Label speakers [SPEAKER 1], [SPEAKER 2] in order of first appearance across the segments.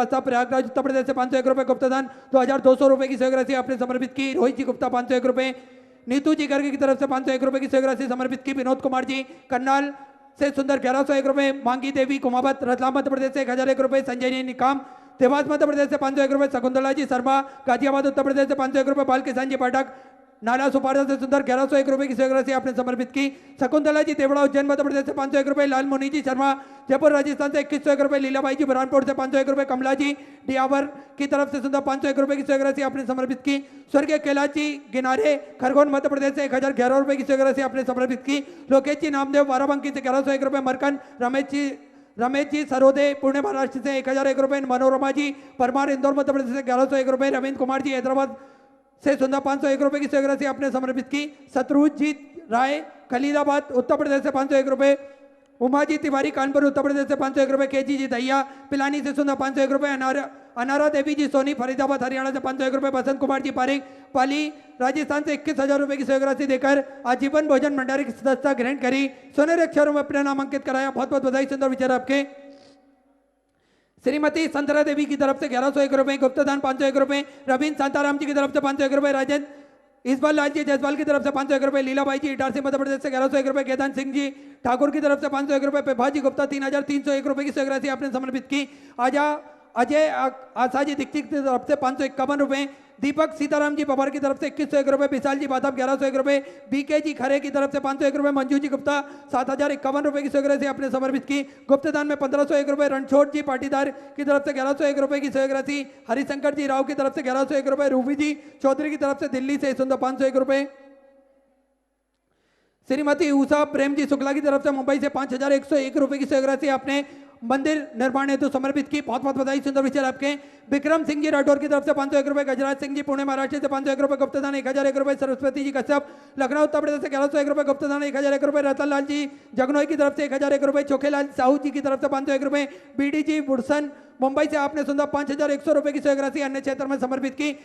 [SPEAKER 1] रास्ता प्रयागराज उत्तर प्रदेश से 501 रुपए गुप्तदान 2200 रुपए की सहयोग राशि आपने समर्पित की। रोहित जी गुप्ता 501 रुपए। नीतू जी गर्ग की तरफ से 501 रुपए की सहयोग राशि समर्पित की। विनोद कुमार जी करनाल से सुंदर 1101 रुपए। मांगी देवी कुमावत रतलाम मध्य प्रदेश से 1001 रुपए। संजय निकाम देवास मध्य प्रदेश से 501 रुपए। शकुंतला जी शर्मा गाजियाबाद उत्तर प्रदेश से 501 रुपए। बाल किसान जी पाठक नाला सुपारा से सुंदर 1101 रुपए की सहयोग राशि आपने समर्पित की। शकुंतला जी देवड़ा उज्जैन मध्य प्रदेश से 501 रुपए। लाल मुनि जी शर्मा जयपुर राजस्थान से 2101 रुपए। लीलाबाई जी बुरहानपुर से 501 रुपए। कमला जी डियावर की तरफ से सुंदर 501 रुपए की सहयोग राशि आपने समर्पित की। स्वर्गीय कैलाश जी गिनारे खरगोन मध्य प्रदेश से 1011 रुपए की सहयोग राशि आपने समर्पित की। लोकेश जी नामदेव बाराबंकी से 1101 रुपए। मरकन रमेश जी सरोदे पुणे महाराष्ट्र से 1001 रुपए। मनोरमा जी परमार इंदौर मध्य प्रदेश से 1101 रुपए। रविंद्र कुमार जी हैदराबाद से सुंदर 501 रुपए की सहयोग राशि आपने समर्पित की। शत्रुजीत राय खलीलाबाद उत्तर प्रदेश से 501 रुपए। उमा जी तिवारी कानपुर उत्तर प्रदेश से 501 रुपए। के जी दैया पिलानी से सुंदर 501 रुपए। अनारा देवी जी सोनी फरीदाबाद हरियाणा से 501 रुपए। बसंत कुमार जी पारिक पाली राजस्थान से 21,000 रुपए की सहयोग राशि देकर आजीवन भोजन भंडारी की सदस्यता ग्रहण करी। सोनेरे अक्षरों में अपना नाम अंकित कराया। बहुत बहुत बधाई। सुंदर विचार आपके। श्रीमती संतरा देवी की तरफ से 1101 रुपए। गुप्तदान 501 रुपए। रविंद्र शांताराम जी की तरफ से 501 रुपए। राजेंद्र इस्बाल लाल जी जयसवाल की तरफ से 501 रुपए। लीलाबाई जी इटारसी मध्य प्रदेश से 1101 रुपए। केदान सिंह जी ठाकुर की तरफ से 501 रुपए। प्रभाजी गुप्ता 3301 रुपए की सहयोग राशि आपने समर्पित की। अजय आशा जी दीक्षित की तरफ से 551 रुपए। दीपक सीताराम जी पवार की तरफ से 2101 रुपए। विशाल जी बाधव 1101 रुपए। बीके जी खरे की तरफ से 501 रुपए। मंजू जी गुप्ता 7051 रुपए की सहयोग राशि आपने समर्पित की। गुप्तदान में 1501 रुपए। रणछोड़ जी पाटीदार की तरफ से 1101 रुपए की सहयोग राशि। हरिशंकर जी राव की तरफ से 1101 रुपए। रूबी जी चौधरी की तरफ से दिल्ली से सुंदर 501 रुपए। श्रीमती उषा प्रेम जी शुक्ला की तरफ से मुंबई से 5101 रुपए की सहयोग राशि आपने मंदिर निर्माण हेतु समर्पित की। बहुत बहुत बधाई। सुंदर विचार आपके। विक्रम सिंह जी राठौर की तरफ से 501 रुपए। गजराज सिंह जी पुणे महाराष्ट्र से 501 रुपए। गुप्तदान 1001 रुपए। सरस्वती जी कश्यप लखनऊ उत्तर प्रदेश से 1101 रुपए। गुप्तदान 1001 रुपए। रतन लाल जी जगनोई की तरफ से 1001 रुपए। चोखेलाल साहू जी की तरफ से 501 रुपए। बीडी जी बुड़सन मुंबई से आपने सुंदर 5100 रुपए की सहयोग राशि अन्य क्षेत्र में समर्पित की।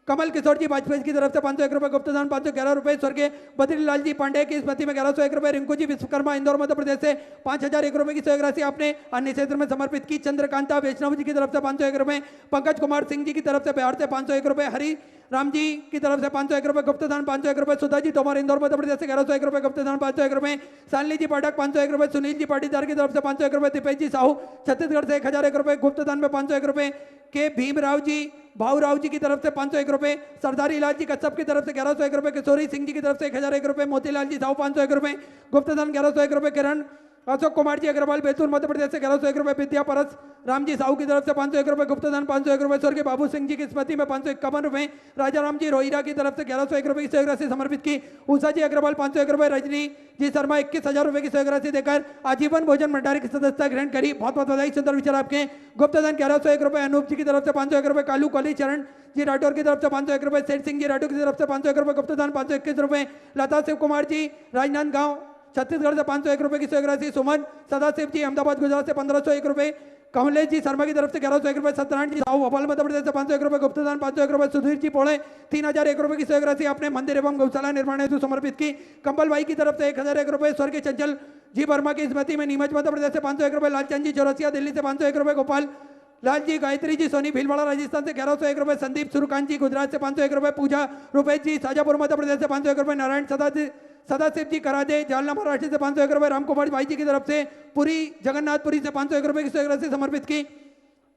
[SPEAKER 1] कमल किशोर जी वाजपेयी की तरफ से 501 रुपए। गुप्तदान 511 रुपए। स्वर्गीय बद्रीलाल जी पांडे की स्मृति में 1101 रुपए। रिंकू जी विश्वकर्मा इंदौर मध्य प्रदेश से 5001 रुपए की सहयोग राशि आपने अन्य क्षेत्र में समर्पित की। चंद्रकांता वैष्णव जी की तरफ से 501 रुपए। पंकज कुमार सिंह जी की तरफ से बिहार से 501 रुपए। हरी राम जी की तरफ से 501 रुपए। गुप्तदान 501 रुपए। सुधा जी तोमर इंदौर मध्य प्रदेश से 1101 रुपए। गुप्तदान 501 रुपए। सानली जी पाठक 501 रुपए। सुनील जी पाटीदार की तरफ से 501 रुपए। दीपेश जी साहू छत्तीसगढ़ से 1001 रुपए। गुप्तदान में 501 रुपए। के भीमराव जी भाऊराव जी की तरफ से 501 रुपए। सरदारी लाल जी कश्यप की तरफ से 1101 रुपए। किशोरी सिंह जी की तरफ से 1001 रुपए। मोतीलाल जी साहू 501 रुपए। गुप्तदान 1101 रुपए। किरण अशोक कुमार जी अग्रवाल बैतूल मध्य प्रदेश से 1101 रुपए। विद्या परस राम जी साहू की तरफ से 501 रुपए। गुप्तदान 501 रुपए। स्वर्गीय बाबू सिंह जी की स्मृति में 551 रुपए। राजा राम जी रोहिरा की तरफ से 1101 रुपए की सहयोग राशि समर्पित की। उषा जी अग्रवाल 501 रुपए। रजनी जी शर्मा 21,000 रुपए की सहयोग राशि देकर आजीवन भोजन भंडारी की सदस्यता ग्रहण करी। बहुत बहुत बधाई। सुंदर विचार आपके। गुप्तदान 1101 रुपए। अनूप जी की तरफ से 501 रुपए। कालू कली चरण जी राठौर की तरफ से 501 रुपए। सेठ सिंह जी राठौर की तरफ से 501 रुपए। गुप्तदान 521 रुपए। लता शिव कुमार जी राजनांदगांव छत्तीसगढ़ से 501 रुपए की सहयोग राशि। सुमन सदाशिव जी अहमदाबाद गुजरात से 1501 रुपए। कमलेश जी शर्मा की तरफ से 1101 रुपए। सत्यनारायण जी साहू भोपाल मध्य प्रदेश से 501 रुपए। गुप्तदान 501 रुपए। सुधीर जी पोड़े 3001 रुपए की सहयोग राशि आपने मंदिर एवं गौशाला निर्माण हेतु समर्पित की। कंबल भाई की तरफ से 1001 रुपए। स्वर्गीय चंचल जी वर्मा की स्मृति में नीमच मध्य प्रदेश से 501 रुपए। लालचंद जी चौरसिया दिल्ली से 501 रुपए। गोपाल लाल जी गायत्री जी सोनी भीलवाड़ा राजस्थान से 1101 रुपए। संदीप सुरकांत जी गुजरात से 501 रुपए। पूजा रुपेश जी शाजापुर मध्य प्रदेश से 501 रुपए। नारायण सदाशिव जी करादे जालना महाराष्ट्र से 501 रुपए। रामकुमार भाई जी की तरफ से पुरी जगन्नाथपुरी से 501 रुपए की सहयोग राशि समर्पित की।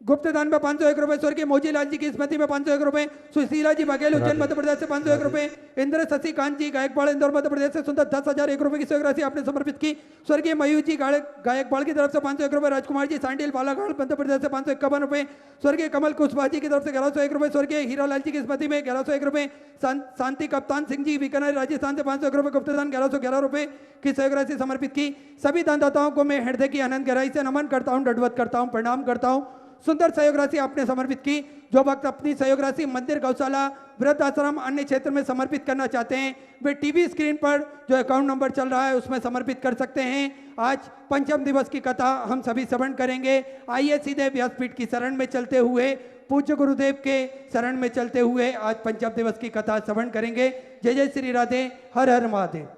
[SPEAKER 1] गुप्तदान में 501 रुपए। स्वर्गीय मोजीलाल जी की स्मृति में 501 रुपए। सुशीला जी बघेल उज्जैन मध्य प्रदेश से 501 रुपए। इंद्र शशिकांत जी गायकवाड़ इंदौर मध्य प्रदेश से सुंदर 10,001 रुपए की सहयोग राशि आपने समर्पित की। स्वर्गीय मयूर जी गायकवाड़ की तरफ से 501 रुपए। राजकुमार जी सांडिल बालाघाट मध्य प्रदेश से 551 रुपए। स्वर्गीय कमल कुशवाहा जी की तरफ से 1101 रुपए। स्वर्गीय हीरालाल जी की स्मृति में 1101 रुपए। शांति कप्तान सिंह जी बीकानेर राजस्थान से 501 रुपए। गुप्तदान 1111 रुपए की सहयोग राशि समर्पित की। सभी दानदाताओं को मैं हृदय की अनंत गहराई से नमन करता हूँ, दंडवत करता हूँ, प्रणाम करता हूँ। सुंदर सहयोग राशि आपने समर्पित की। जो भक्त अपनी सहयोग राशि मंदिर गौशाला वृद्ध आश्रम अन्य क्षेत्र में समर्पित करना चाहते हैं वे टीवी स्क्रीन पर जो अकाउंट नंबर चल रहा है उसमें समर्पित कर सकते हैं। आज पंचम दिवस की कथा हम सभी श्रवण करेंगे। आइए सीधे व्यासपीठ की शरण में चलते हुए पूज्य गुरुदेव के शरण में चलते हुए आज पंचम दिवस की कथा श्रवण करेंगे। जय जय श्री राधे। हर हर महादेव।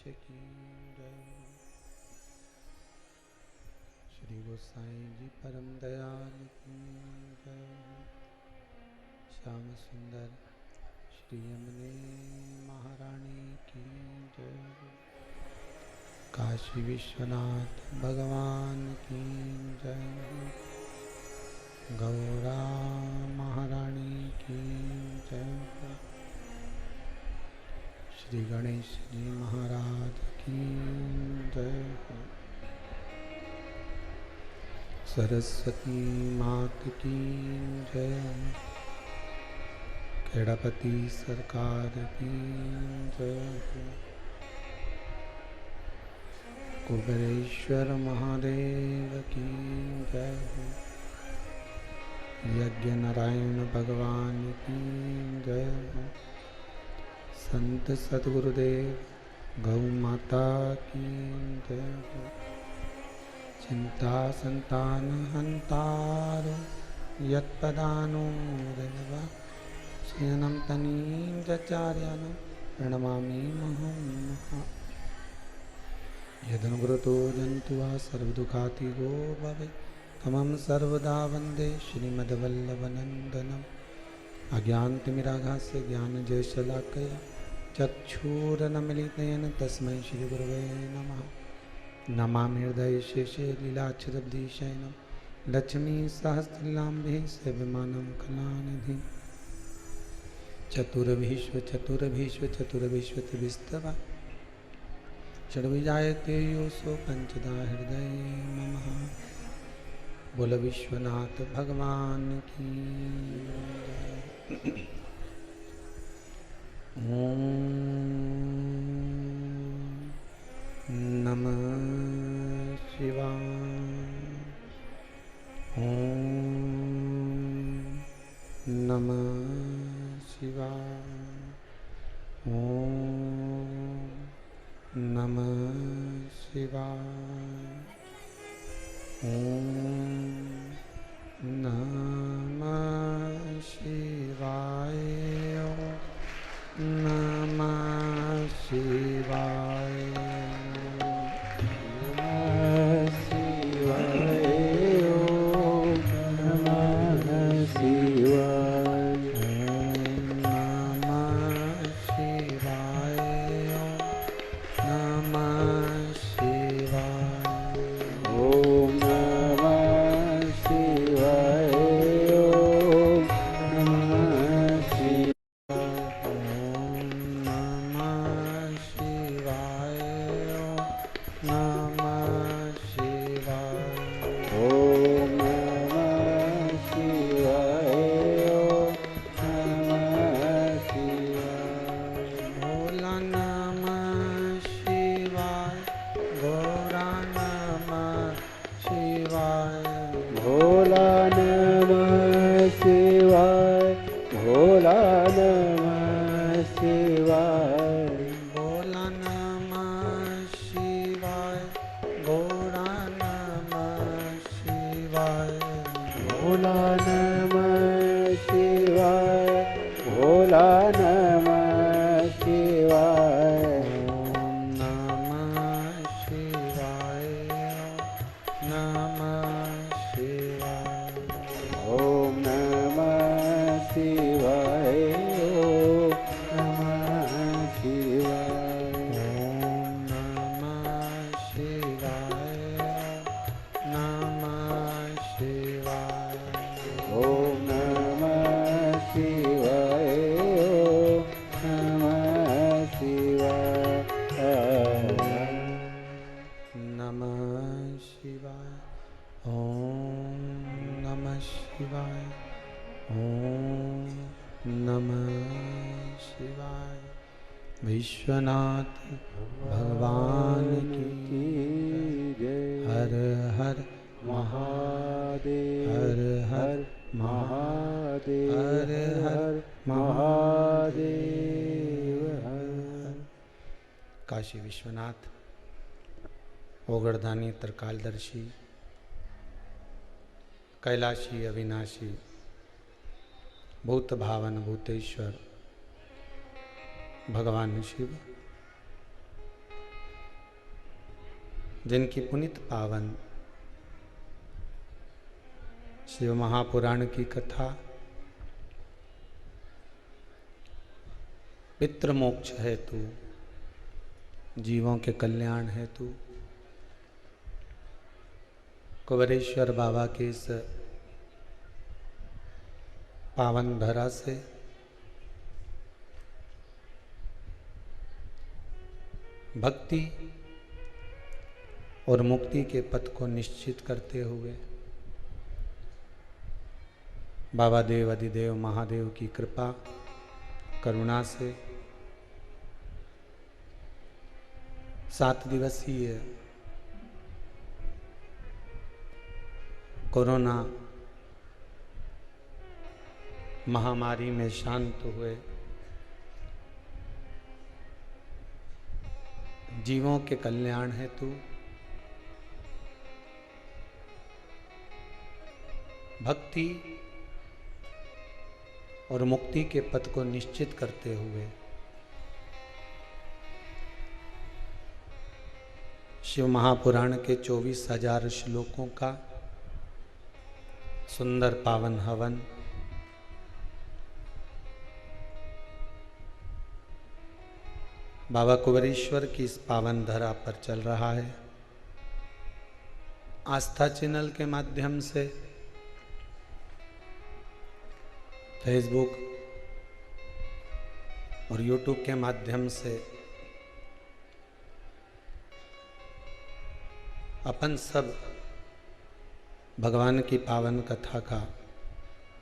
[SPEAKER 2] की जय। श्री गोसाई जी परम दयाल की जय। श्याम सुंदर श्री यमुने महारानी की जय। काशी विश्वनाथ भगवान की जय। गौरा महारानी की जय। श्री गणेश जी महाराज की जय। सरस्वती मात की जय। खेड़ापति सरकार की जय। कुबेरेश्वर महादेव की जय। यज्ञ नारायण भगवान की जय। संत सद्गुरुदेव गौ माता की जय। चिंता संतान हंतारो यत्पदानो देवा शयनं तनीं चार्यानं प्रणमामि मुहुर्मुहुः। यदनुग्रतो जन्तु वा सर्वदुःखातिगो भवेत् तमं सर्वदा वन्दे श्रीमद्वल्लभनन्दनम्। अज्ञानतिमिराघस्य ज्ञानजयशलाकया चक्षुरुन्मीलितेन तस्मै श्रीगुरवे नमः। नमामि हृदयशेषे लीलाच्छिदब्धिशयनं लक्ष्मीसहस्रलाम्भे सेव्यमानं कलानिधिं। चतुर्विश्व षड्विजायते योऽसो पंचदा हृदय मम। बोल विश्वनाथ भगवान की जय। ओम नमः शिवाय। ओम नमः शिवाय। ओम नमः शिवाय। ओम नमः शिवाय। नमः शिवाय। विश्वनाथ भगवान की जय। हर हर महादेव। हर हर महादेव। हर हर महादेव। हर काशी विश्वनाथ ओगड़दानी त्रिकालदर्शी कैलाशी अविनाशी भूत भावन भूतेश्वर भगवान शिव
[SPEAKER 3] जिनकी पुनित पावन शिव महापुराण की कथा पितृमोक्ष हेतु, जीवों के कल्याण हेतु कुबेरेश्वर बाबा के इस पावन धरा से भक्ति और मुक्ति के पथ को निश्चित करते हुए बाबा देव अधिदेव महादेव की कृपा करुणा से 7 दिवसीय कोरोना महामारी में शांत हुए जीवों के कल्याण हेतु भक्ति और मुक्ति के पथ को निश्चित करते हुए शिव महापुराण के 24,000 श्लोकों का सुंदर पावन हवन बाबा कुबेरेश्वर की इस पावन धरा पर चल रहा है। आस्था चैनल के माध्यम से फेसबुक और यूट्यूब के माध्यम से अपन सब भगवान की पावन कथा का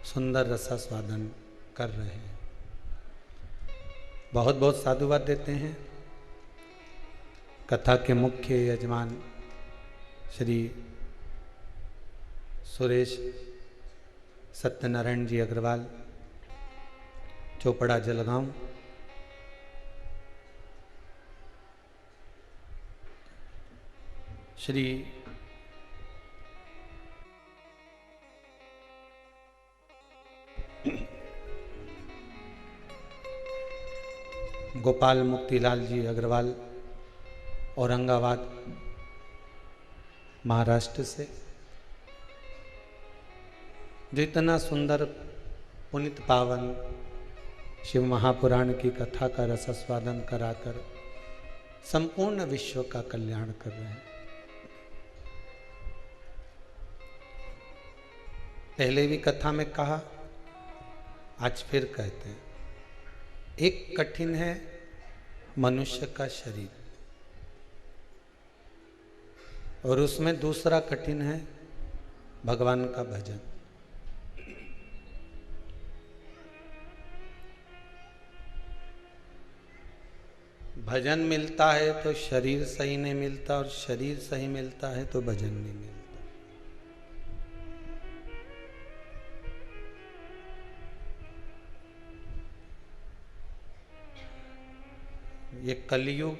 [SPEAKER 3] सुंदर रसास्वादन कर रहे हैं। बहुत बहुत साधुवाद देते हैं कथा के मुख्य यजमान श्री सुरेश सत्यनारायण जी अग्रवाल, चोपड़ा जलगांव, श्री गोपाल मुक्तिलाल जी अग्रवाल, औरंगाबाद महाराष्ट्र से, जो इतना सुंदर पुनित पावन शिव महापुराण की कथा का रसास्वादन कराकर संपूर्ण विश्व का कल्याण कर रहे हैं। पहले भी कथा में कहा, आज फिर कहते हैं, एक कठिन है मनुष्य का शरीर और उसमें दूसरा कठिन है भगवान का भजन। भजन मिलता है तो शरीर सही नहीं मिलता, और शरीर सही मिलता है तो भजन नहीं मिलता। ये कलयुग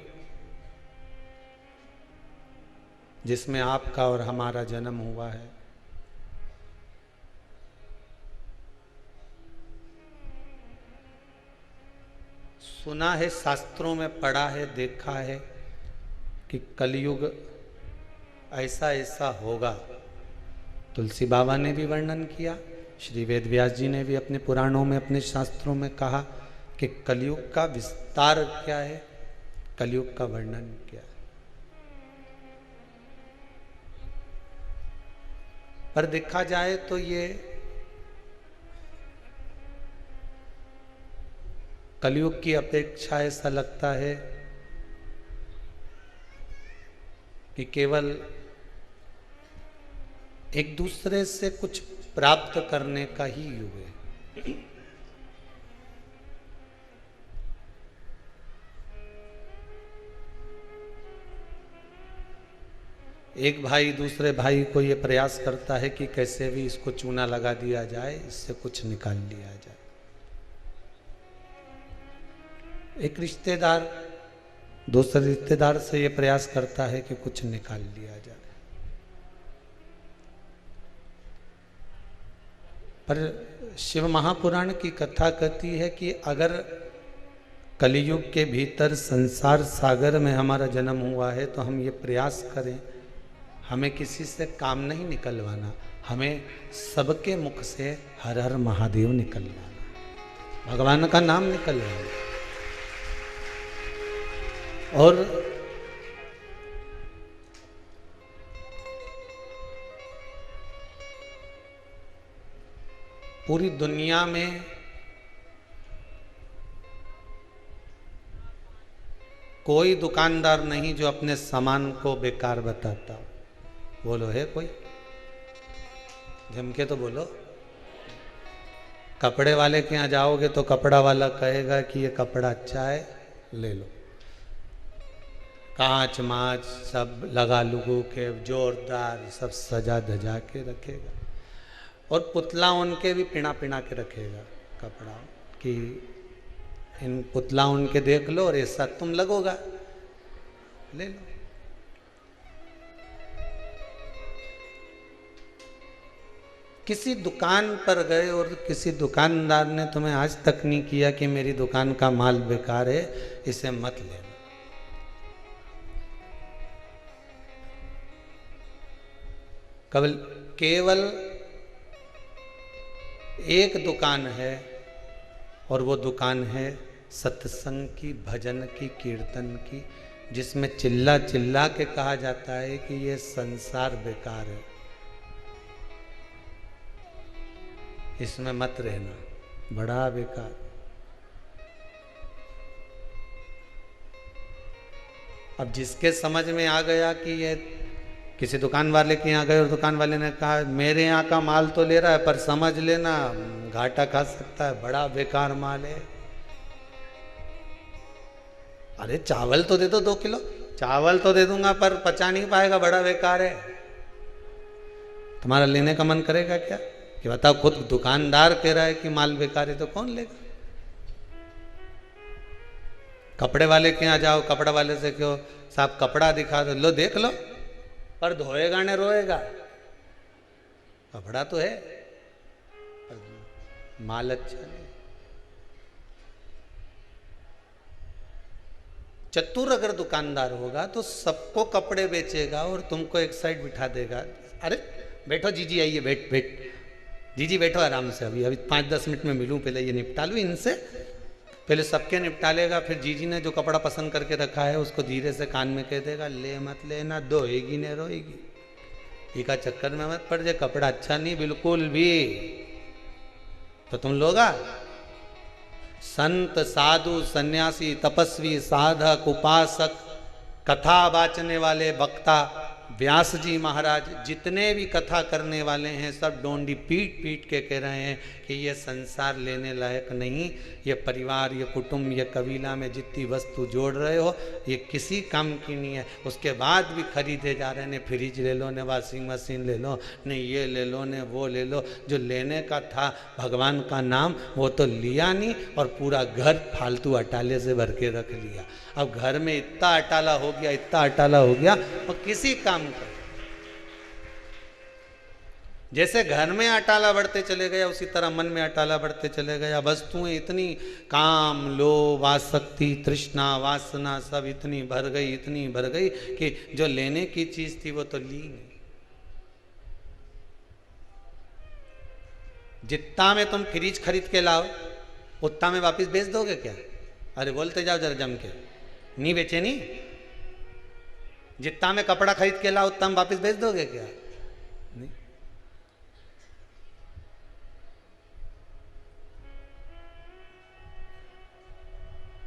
[SPEAKER 3] जिसमें आपका और हमारा जन्म हुआ है, सुना है, शास्त्रों में पढ़ा है, देखा है कि कलयुग ऐसा ऐसा होगा। तुलसी बाबा ने भी वर्णन किया, श्री वेद व्यास जी ने भी अपने पुराणों में, अपने शास्त्रों में कहा कि कलयुग का विस्तार क्या है, कलयुग का वर्णन क्या है। पर देखा जाए तो ये कलयुग की अपेक्षा ऐसा लगता है कि केवल एक दूसरे से कुछ प्राप्त करने का ही युग है। एक भाई दूसरे भाई को ये प्रयास करता है कि कैसे भी इसको चूना लगा दिया जाए, इससे कुछ निकाल लिया जाए। एक रिश्तेदार दूसरे रिश्तेदार से ये प्रयास करता है कि कुछ निकाल लिया जाए। पर शिव महापुराण की कथा कहती है कि अगर कलयुग के भीतर संसार सागर में हमारा जन्म हुआ है तो हम ये प्रयास करें हमें किसी से काम नहीं निकलवाना, हमें सबके मुख से हर हर महादेव निकलवाना, भगवान का नाम निकलवाना। और पूरी दुनिया में कोई दुकानदार नहीं जो अपने सामान को बेकार बताता हो। बोलो है कोई? जम के तो बोलो। कपड़े वाले के यहाँ जाओगे तो कपड़ा वाला कहेगा कि ये कपड़ा अच्छा है, ले लो। कांच माच सब लगा लुगू के जोरदार सब सजा धजा के रखेगा, और पुतला उनके भी पिना पिना के रखेगा कपड़ा, कि इन पुतला उनके देख लो और ऐसा तुम लगोगा, ले लो। किसी दुकान पर गए और किसी दुकानदार ने तुम्हें आज तक नहीं किया कि मेरी दुकान का माल बेकार है, इसे मत लेना। केवल एक दुकान है, और वो दुकान है सत्संग की, भजन की, कीर्तन की, जिसमें चिल्ला चिल्ला के कहा जाता है कि ये संसार बेकार है, इसमें मत रहना, बड़ा बेकार। अब जिसके समझ में आ गया कि ये, किसी दुकान वाले के यहाँ गए और दुकान वाले ने कहा मेरे यहाँ का माल तो ले रहा है पर समझ लेना घाटा खा सकता है, बड़ा बेकार माल है। अरे चावल तो दे दो 2 किलो, चावल तो दे दूंगा पर पचा नहीं पाएगा, बड़ा बेकार है। तुम्हारा लेने का मन करेगा क्या? कि बताओ, खुद दुकानदार कह रहा है कि माल बेकार है तो कौन लेगा? कपड़े वाले के यहाँ जाओ, कपड़ा वाले से कहो साहब कपड़ा दिखा दो, लो देख लो, पर धोएगा न रोएगा, कपड़ा तो है पर माल अच्छा नहीं। चतुर अगर दुकानदार होगा तो सबको कपड़े बेचेगा और तुमको एक साइड बिठा देगा। अरे बैठो जीजी, आइए, बैठ जीजी बैठो आराम से, अभी 5-10 मिनट में मिलूं, पहले ये निपटा लूं इनसे, पहले सबके निपटा लेगा, फिर जीजी ने जो कपड़ा पसंद करके रखा है उसको धीरे से कान में कह देगा ले मत लेना, धोएगी न रोएगी, ये का चक्कर में मत पड़ जाए, कपड़ा अच्छा नहीं बिल्कुल भी। तो तुम लोगा? संत साधु सन्यासी तपस्वी साधक उपासक कथा बाचने वाले वक्ता व्यास जी महाराज जितने भी कथा करने वाले हैं सब डोंडी पीट पीट के कह रहे हैं कि ये संसार लेने लायक नहीं, ये परिवार, ये कुटुंब, ये कबीला में जितनी वस्तु जोड़ रहे हो ये किसी काम की नहीं है। उसके बाद भी खरीदे जा रहे हैं, ने फ्रिज ले लो, ने वॉशिंग मशीन ले लो, ने ये ले लो, ने वो ले लो। जो लेने का था भगवान का नाम वो तो लिया नहीं, और पूरा घर फालतू अटाले से भर के रख लिया। अब घर में इतना अटाला हो गया, इतना अटाला हो गया, और किसी काम का। जैसे घर में अटाला बढ़ते चले गया उसी तरह मन में अटाला बढ़ते चले गया। वस्तुएं इतनी, काम, लोभ, आसक्ति, तृष्णा, वासना सब इतनी भर गई, इतनी भर गई कि जो लेने की चीज थी वो तो ली नहीं। जितना में तुम फ्रिज खरीद के लाओ उतना में वापस बेच दोगे क्या? अरे बोलते जाओ जरा जम के, नहीं बेचे नहीं। जितना में कपड़ा खरीद के लाओ उतना में वापस बेच दोगे क्या? नहीं।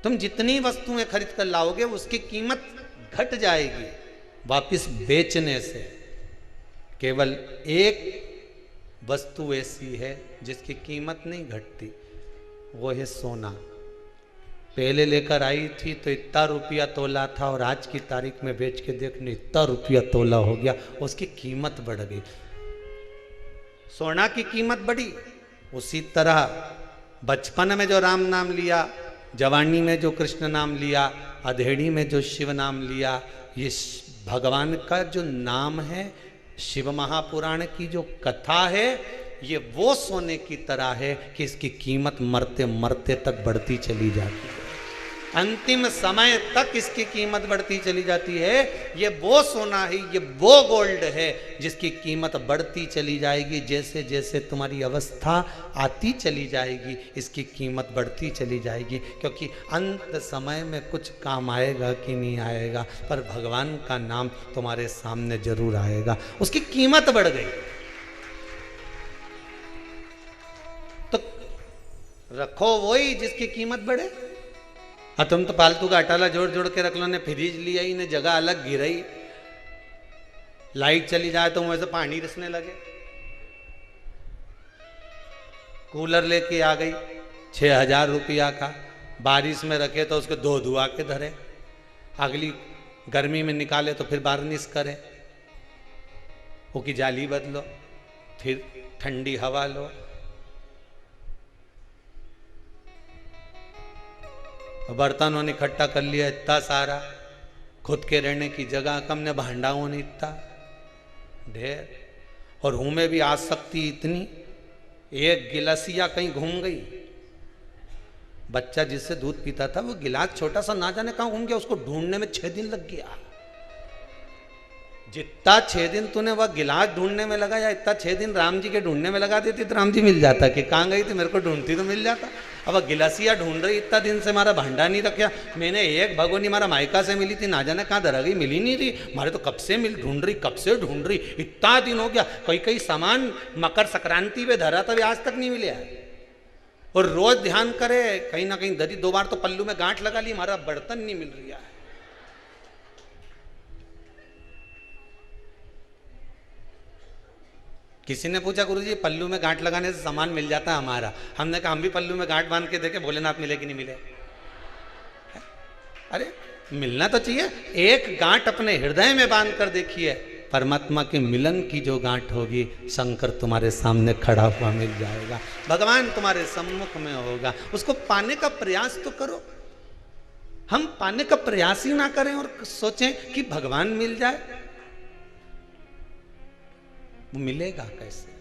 [SPEAKER 3] तुम जितनी वस्तुएं खरीद कर लाओगे उसकी कीमत घट जाएगी वापस बेचने से। केवल एक वस्तु ऐसी है जिसकी कीमत नहीं घटती, वो है सोना। पहले लेकर आई थी तो इतना रुपया तोला था, और आज की तारीख में बेच के देखने इतना रुपया तोला हो गया, उसकी कीमत बढ़ गई। सोना की कीमत बढ़ी, उसी तरह बचपन में जो राम नाम लिया, जवानी में जो कृष्ण नाम लिया, अधेड़ी में जो शिव नाम लिया, ये भगवान का जो नाम है, शिव महापुराण की जो कथा है, ये वो सोने की तरह है कि इसकी कीमत मरते मरते तक बढ़ती चली जाती है। अंतिम समय तक इसकी कीमत बढ़ती चली जाती है। ये वो सोना है, ये वो गोल्ड है जिसकी कीमत बढ़ती चली जाएगी। जैसे जैसे तुम्हारी अवस्था आती चली जाएगी इसकी कीमत बढ़ती चली जाएगी, क्योंकि अंत समय में कुछ काम आएगा कि नहीं आएगा, पर भगवान का नाम तुम्हारे सामने जरूर आएगा। उसकी कीमत बढ़ गई तो रखो वही जिसकी कीमत बढ़े। हाँ, तुम तो फालतू का अटाला जोड़ जोड़ के रख लो ने, फ्रिज लिया ही ने, जगह अलग गिराई, लाइट चली जाए तो मुंह से पानी रिसने लगे, कूलर लेके आ गई 6,000 रुपया का, बारिश में रखे तो उसको धो धुआ के धरे, अगली गर्मी में निकाले तो फिर बार्निश करे, वो की जाली बदलो, फिर ठंडी हवा लो। बर्तनों ने इकट्ठा कर लिया इतना सारा, खुद के रहने की जगह कम ने, भांडाओं ने इतना ढेर, और हूं में भी आसक्ति इतनी, एक गिलासिया कहीं घूम गई। बच्चा जिससे दूध पीता था वो गिलास छोटा सा ना जाने कहां घूम गया, उसको ढूंढने में 6 दिन लग गया। जितना 6 दिन तूने वह गिलास ढूंढने में लगा, या इतना 6 दिन राम जी के ढूंढने में लगा देती तो राम जी मिल जाता, कि कहाँ गई थी मेरे को ढूंढती तो मिल जाता। अब वह गिलासिया ढूंढ रही, इतना दिन से हमारा भांडा नहीं रखा, मैंने एक भगोनी हमारा मायका से मिली थी, ना जाने कहाँ धरा गई, मिली नहीं रही, हमारे तो कब से मिल ढूंढ रही, कब से ढूंढ रही, इतना दिन हो गया। कई कई सामान मकर संक्रांति पे धरा था, आज तक नहीं मिले। और रोज ध्यान करे, कहीं ना कहीं दरी 2 बार तो पल्लू में गांठ लगा ली, हमारा बर्तन नहीं मिल रहा है। किसी ने पूछा गुरुजी पल्लू में गांठ लगाने से सामान मिल जाता है हमारा? हमने कहा हम भी पल्लू में गांठ बांध के देखे, भोलेनाथ मिले कि नहीं मिले। अरे मिलना तो चाहिए। एक गांठ अपने हृदय में बांध कर देखिए, परमात्मा के मिलन की जो गांठ होगी, शंकर तुम्हारे सामने खड़ा हुआ मिल जाएगा, भगवान तुम्हारे सम्मुख में होगा। उसको पाने का प्रयास तो करो। हम पाने का प्रयास ही ना करें और सोचें कि भगवान मिल जाए, वो मिलेगा कैसे?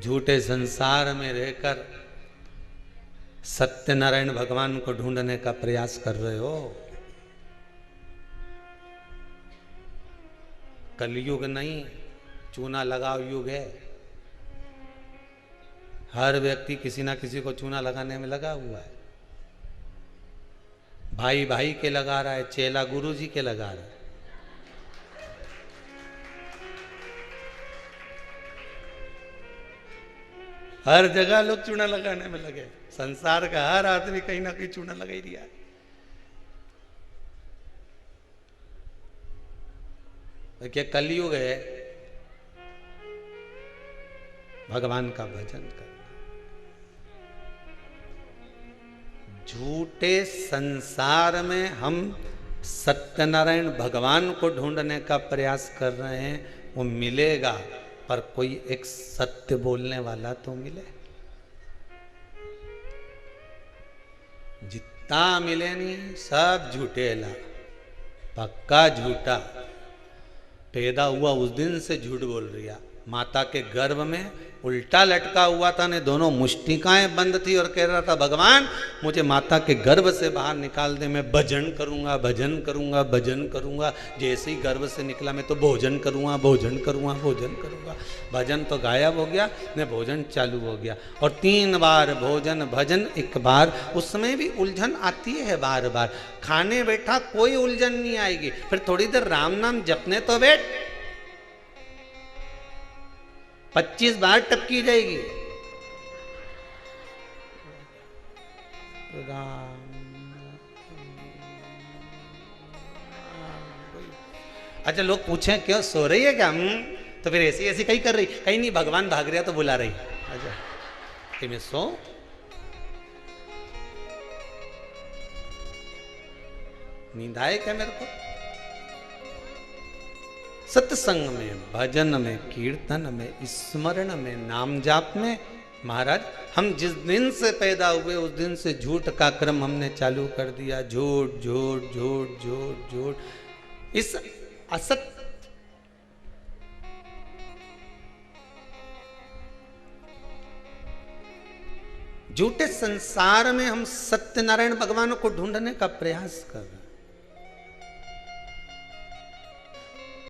[SPEAKER 3] झूठे संसार में रहकर सत्यनारायण भगवान को ढूंढने का प्रयास कर रहे हो। कलयुग नहीं, चूना लगाओ युग है। हर व्यक्ति किसी ना किसी को चूना लगाने में लगा हुआ है। भाई भाई के लगा रहा है, चेला गुरु जी के लगा रहा है। हर जगह लोग चूना लगाने में लगे। संसार का हर आदमी कहीं ना कहीं चूना लगा ही दिया है। क्या कलयुग है, भगवान का भजन करना। झूठे संसार में हम सत्यनारायण भगवान को ढूंढने का प्रयास कर रहे हैं, वो मिलेगा, पर कोई एक सत्य बोलने वाला तो मिले। जितना मिले नहीं सब झूठेला, पक्का झूठा। पैदा हुआ उस दिन से झूठ बोल रही। माता के गर्भ में उल्टा लटका हुआ था ने, दोनों मुष्टिकाएं बंद थी और कह रहा था भगवान मुझे माता के गर्भ से बाहर निकाल दे, मैं भजन करूंगा, भजन करूंगा, भजन करूंगा। जैसे ही गर्भ से निकला मैं तो भोजन करूंगा, भोजन करूंगा, भोजन करूंगा। भजन तो गायब हो गया, ने भोजन चालू हो गया। और 3 बार भोजन भजन 1 बार, उसमें भी उलझन आती है बार बार। खाने बैठा कोई उलझन नहीं आएगी, फिर थोड़ी देर राम नाम जपने तो बैठ, 25 बार टपकी जाएगी। अच्छा लोग पूछें क्यों सो रही है क्या? तो फिर ऐसी ऐसी कहीं कर रही, कहीं नहीं, भगवान भाग रहा तो बुला रही। अच्छा कि मैं सो, नींद आए क्या मेरे को? सत्संग में, भजन में, कीर्तन में, स्मरण में, नाम जाप में, महाराज हम जिस दिन से पैदा हुए उस दिन से झूठ का क्रम हमने चालू कर दिया। झूठ झूठ झूठ झूठ झूठ। इस असत झूठे संसार में हम सत्यनारायण भगवान को ढूंढने का प्रयास कर रहे हैं।